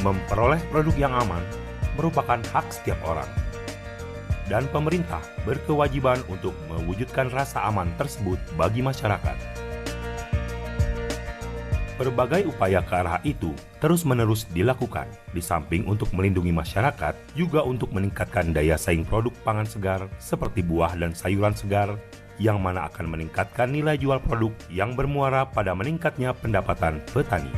Memperoleh produk yang aman merupakan hak setiap orang. Dan pemerintah berkewajiban untuk mewujudkan rasa aman tersebut bagi masyarakat. Berbagai upaya ke arah itu terus-menerus dilakukan, di samping untuk melindungi masyarakat, juga untuk meningkatkan daya saing produk pangan segar seperti buah dan sayuran segar, yang mana akan meningkatkan nilai jual produk yang bermuara pada meningkatnya pendapatan petani.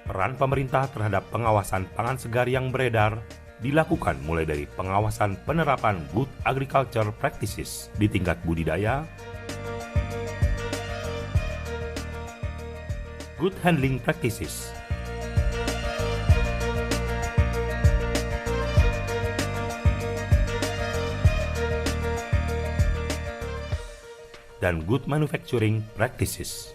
Peran pemerintah terhadap pengawasan pangan segar yang beredar dilakukan mulai dari pengawasan penerapan Good Agriculture Practices di tingkat budidaya, Good Handling Practices, dan Good Manufacturing Practices.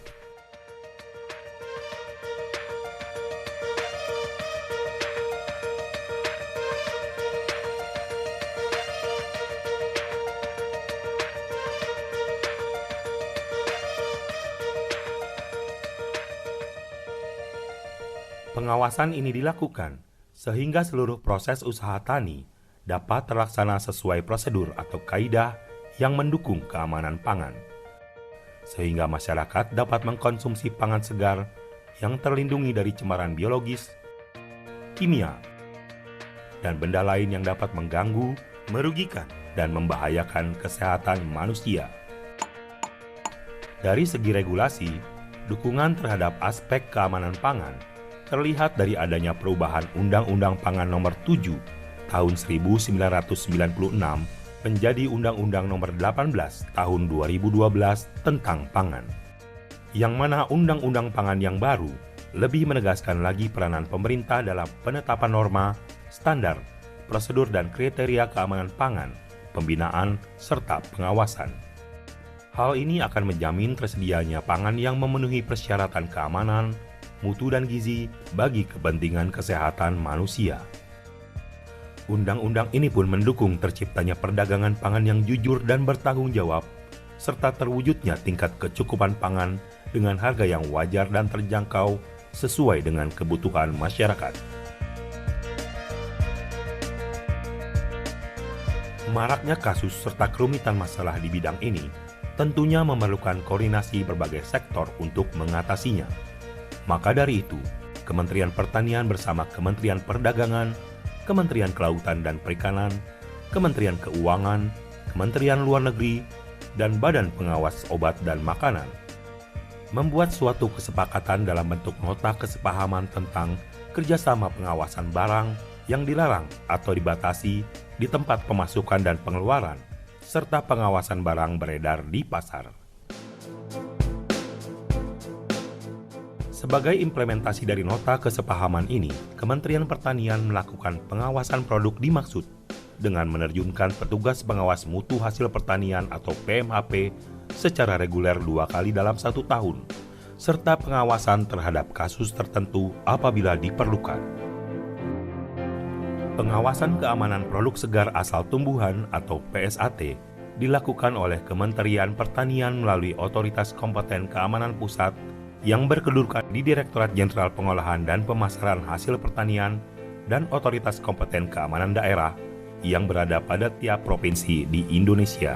Pengawasan ini dilakukan sehingga seluruh proses usaha tani dapat terlaksana sesuai prosedur atau kaidah yang mendukung keamanan pangan, sehingga masyarakat dapat mengkonsumsi pangan segar yang terlindungi dari cemaran biologis, kimia, dan benda lain yang dapat mengganggu, merugikan, dan membahayakan kesehatan manusia. Dari segi regulasi, dukungan terhadap aspek keamanan pangan terlihat dari adanya perubahan Undang-Undang Pangan Nomor 7 Tahun 1996 menjadi Undang-Undang Nomor 18 Tahun 2012 tentang pangan, yang mana Undang-Undang Pangan yang baru lebih menegaskan lagi peranan pemerintah dalam penetapan norma, standar, prosedur dan kriteria keamanan pangan, pembinaan, serta pengawasan. Hal ini akan menjamin tersedianya pangan yang memenuhi persyaratan keamanan, mutu dan gizi bagi kepentingan kesehatan manusia. Undang-undang ini pun mendukung terciptanya perdagangan pangan yang jujur dan bertanggung jawab, serta terwujudnya tingkat kecukupan pangan dengan harga yang wajar dan terjangkau sesuai dengan kebutuhan masyarakat. Maraknya kasus serta kerumitan masalah di bidang ini tentunya memerlukan koordinasi berbagai sektor untuk mengatasinya. Maka dari itu, Kementerian Pertanian bersama Kementerian Perdagangan, Kementerian Kelautan dan Perikanan, Kementerian Keuangan, Kementerian Luar Negeri, dan Badan Pengawas Obat dan Makanan membuat suatu kesepakatan dalam bentuk nota kesepahaman tentang kerjasama pengawasan barang yang dilarang atau dibatasi di tempat pemasukan dan pengeluaran, serta pengawasan barang beredar di pasar. Sebagai implementasi dari nota kesepahaman ini, Kementerian Pertanian melakukan pengawasan produk dimaksud dengan menerjunkan petugas pengawas mutu hasil pertanian atau PMHP secara reguler 2 kali dalam 1 tahun, serta pengawasan terhadap kasus tertentu apabila diperlukan. Pengawasan keamanan produk segar asal tumbuhan atau PSAT dilakukan oleh Kementerian Pertanian melalui Otoritas Kompeten Keamanan Pusat yang berkedudukan di Direktorat Jenderal Pengolahan dan Pemasaran Hasil Pertanian dan Otoritas Kompeten Keamanan Daerah yang berada pada tiap provinsi di Indonesia.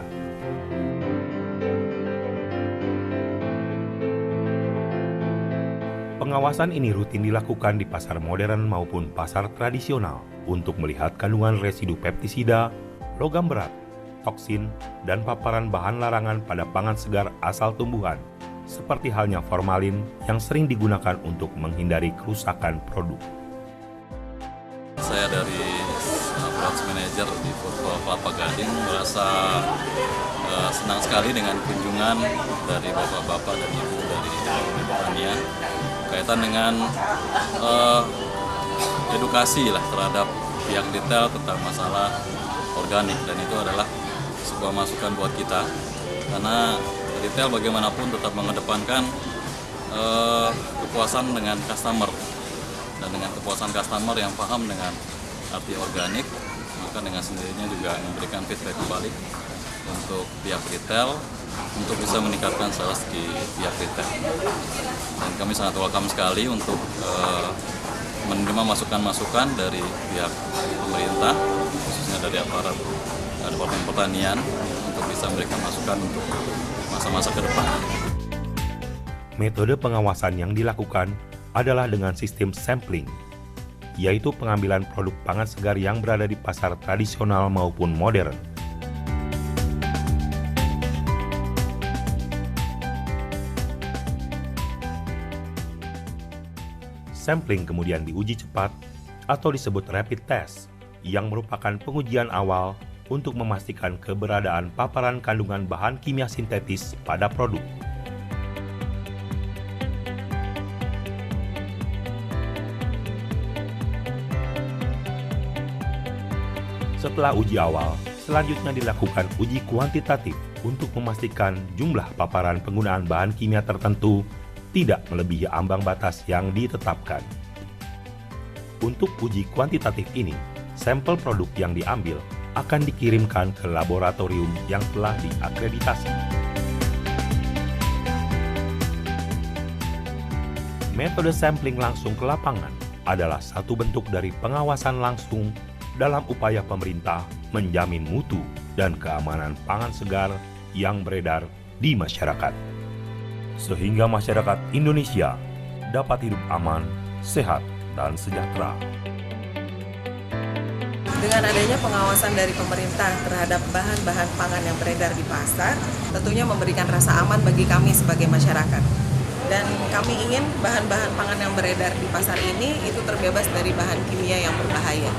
Pengawasan ini rutin dilakukan di pasar modern maupun pasar tradisional untuk melihat kandungan residu pestisida, logam berat, toksin, dan paparan bahan larangan pada pangan segar asal tumbuhan, seperti halnya formalin yang sering digunakan untuk menghindari kerusakan produk. Saya dari Product Manager di Purko Kelapa Gading merasa senang sekali dengan kunjungan dari bapak-bapak dan ibu dari pertanian kaitan dengan edukasi lah terhadap pihak detail tentang masalah organik, dan itu adalah sebuah masukan buat kita karena retail bagaimanapun tetap mengedepankan kepuasan dengan customer, dan dengan kepuasan customer yang paham dengan arti organik, maka dengan sendirinya juga memberikan feedback balik untuk pihak retail untuk bisa meningkatkan sales di pihak retail. Dan kami sangat welcome sekali untuk menerima masukan-masukan dari pihak pemerintah, khususnya dari aparat Departemen Pertanian, untuk bisa memberikan masukan untuk masa-masa ke depan. Metode pengawasan yang dilakukan adalah dengan sistem sampling, yaitu pengambilan produk pangan segar yang berada di pasar tradisional maupun modern. Sampling kemudian diuji cepat atau disebut rapid test, yang merupakan pengujian awal untuk memastikan keberadaan paparan kandungan bahan kimia sintetis pada produk. Setelah uji awal, selanjutnya dilakukan uji kuantitatif untuk memastikan jumlah paparan penggunaan bahan kimia tertentu tidak melebihi ambang batas yang ditetapkan. Untuk uji kuantitatif ini, sampel produk yang diambil akan dikirimkan ke laboratorium yang telah diakreditasi. Metode sampling langsung ke lapangan adalah satu bentuk dari pengawasan langsung dalam upaya pemerintah menjamin mutu dan keamanan pangan segar yang beredar di masyarakat, sehingga masyarakat Indonesia dapat hidup aman, sehat, dan sejahtera. Dengan adanya pengawasan dari pemerintah terhadap bahan-bahan pangan yang beredar di pasar, tentunya memberikan rasa aman bagi kami sebagai masyarakat. Dan kami ingin bahan-bahan pangan yang beredar di pasar ini itu terbebas dari bahan kimia yang berbahaya.